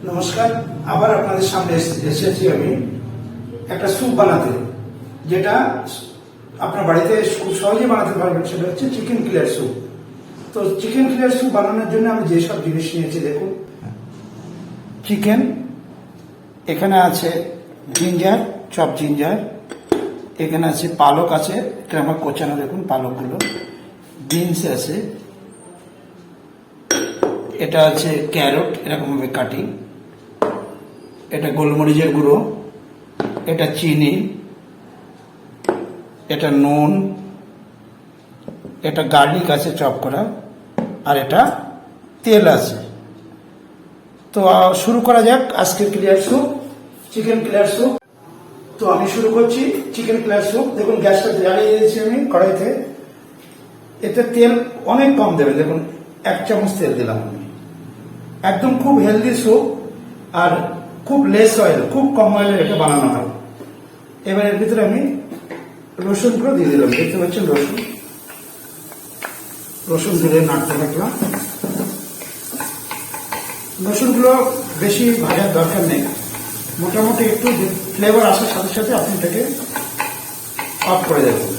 নমস্কার, আবার আপনাদের সামনে এসেছি আমি একটা স্যুপ বানাতে, যেটা আপনার বাড়িতে খুব সহজেই বানাতে পারবেন। সেটা হচ্ছে চিকেন ক্লিয়ার স্যুপ। তো চিকেন ক্লিয়ার স্যুপ বানানোর জন্য আমি যেসব জিনিস নিয়েছি দেখুন। চিকেন, এখানে আছে জিঞ্জার, চপ জিঞ্জার, এখানে আছে পালক আছে, এটা আমার কোচানো দেখুন পালকগুলো, বিনস আছে, এটা আছে ক্যারট এরকম ভাবে কাটিং, এটা গোলমরিচের গুঁড়ো, এটা চিনি, এটা নুন, এটা গার্লিক আছে চপ করা, আর এটা তেল আছে। তো শুরু করা যাক আজকের clear soup, chicken clear soup. তো আমি শুরু করছি চিকেন ক্লিয়ার স্যুপ। দেখুন গ্যাসটা জ্বালিয়ে দিয়েছি আমি কড়াইতে। এতে তেল অনেক কম দেবেন, দেখুন 1 চামচ তেল দিলাম আমি। একদম খুব হেলদি স্যুপ, আর খুব লেস অয়েল, খুব কম অয়েলের এটা বানানো হয়। এবার এর ভিতরে আমি রসুনগুলো দিয়ে দিলাম। দেখতে পাচ্ছেন রসুন দিলে নাড়তে থাকলাম। রসুনগুলো বেশি ভাজার দরকার নেই, মোটামুটি একটু ফ্লেভার আসার সাথে সাথে আপনি এটাকে অফ করে দেবেন।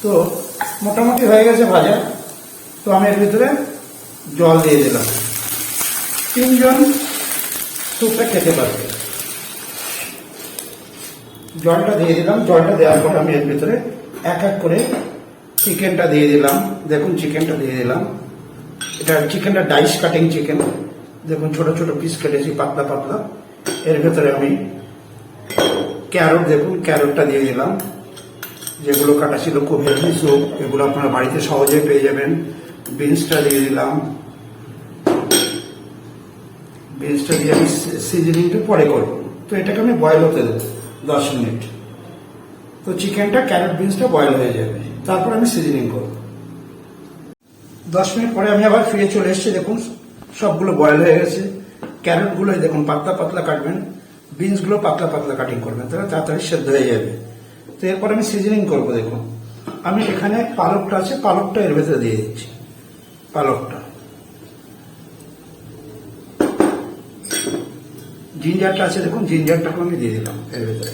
তো মোটামুটি হয়ে গেছে ভাজা। তো আমি এর ভিতরে জল দিয়ে দিলাম। 3 জন স্যুপটা খেতে পারবে। জলটা দিয়ে দিলাম। জলটা দেওয়ার পর আমি এর ভিতরে এক এক করে চিকেনটা দিয়ে দিলাম। দেখুন চিকেনটা দিয়ে দিলাম। এটা চিকেনটা ডাইস কাটিং চিকেন, দেখুন ছোট ছোট পিস কেটেছি পাতলা পাতলা। এর ভেতরে আমি ক্যারট, দেখুন ক্যারটটা দিয়ে দিলাম, যেগুলো কাটা ছিল। খুব হেলদি স্যুপ, এগুলো আপনারা বাড়িতে সহজে পেয়ে যাবেন। বিনসটা দিয়ে দিলাম। বিনসটা দিয়ে আমি সিজনিংটা পরে করবো। তো এটাকে আমি বয়েল হতে দেবো 10 মিনিট। তো চিকেনটা, ক্যারট, বিনসটা বয়েল হয়ে যাবে, তারপর আমি সিজনিং করব। 10 মিনিট পরে আমি আবার ফিরে চলে এসেছি। দেখুন সবগুলো বয়েল হয়ে গেছে। ক্যারটগুলো দেখুন পাতলা পাতলা কাটবেন, বিনসগুলো পাতলা পাতলা কাটিং করবেন, তাহলে তাড়াতাড়ি সেদ্ধ হয়ে যাবে। তো এরপর আমি সিজনিং করবো। দেখুন আমি এখানে পালকটা আছে, পালকটা এর ভেতরে দিয়ে দিচ্ছি। পালকটা, জিঞ্জারটা আছে, দেখুন জিঞ্জারটাকে আমি দিয়ে দিলাম এর ভেতরে।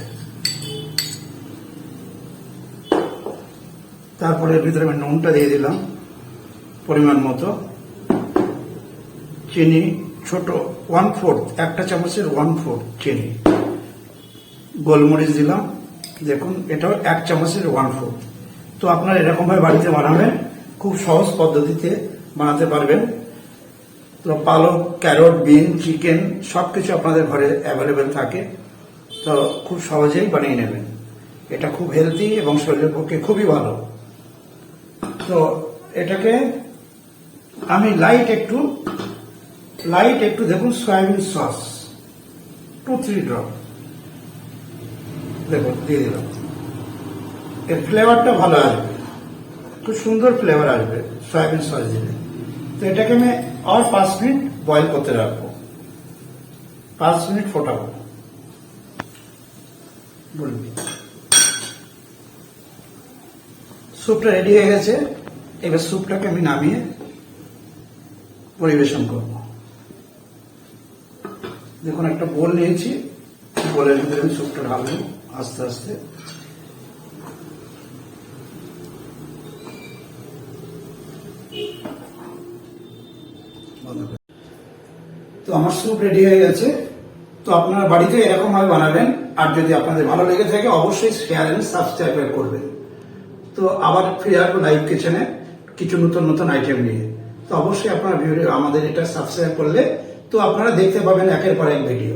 তারপরে এর ভিতরে আমি নুনটা দিয়ে দিলাম পরিমাণ মতো। চিনি ছোট 1/4, 1 চামচের 1/4 চিনি। গোলমরিচ দিলাম, দেখুন এটাও 1 চামচের 1/4। তো আপনারা এরকম ভাবে বাড়িতে বানাবেন, খুব সহজ পদ্ধতিতে বানাতে পারবেন। তো পালক, ক্যারট, বিন, চিকেন সবকিছু আপনাদের ঘরে অ্যাভেলেবেল থাকে, তো খুব সহজেই বানিয়ে নেবেন। এটা খুব হেলদি এবং শরীরের পক্ষে খুবই ভালো। তো এটাকে আমি লাইট একটু দেখুন সয়াবিন সস 2-3 ড্রপ দেখুন দিয়ে দিলাম। এর ফ্লেভারটা ভালো আসবে, খুব সুন্দর ফ্লেভার আসবে সয়াবিন সস দিলে। তো এটাকে আমি আর 5 মিনিট বয়েল করতে রাখবো। 5 মিনিট ফোটাবো। বলবি স্যুপটা রেডি হয়ে গেছে। এবার স্যুপটাকে আমি নামিয়ে পরিবেশন করব। দেখুন একটা বোল নিয়েছি, বোলের ভিতরে আমি স্যুপটা ঢালবো আস্তে আস্তে। তো আমার স্যুপ রেডি হয়ে গেছে। তো আপনারা বাড়িতে এরকম ভাবে বানাবেন, আর যদি আপনাদের ভালো লেগে থাকে অবশ্যই শেয়ার এন্ড সাবস্ক্রাইব করবেন। তো আবার ফিরে আসবো লাইভ কিচেনে কিছু নতুন নতুন আইটেম নিয়ে। তো অবশ্যই আপনারা আমাদের এটা সাবস্ক্রাইব করলে তো আপনারা দেখতে পাবেন একের পর এক ভিডিও।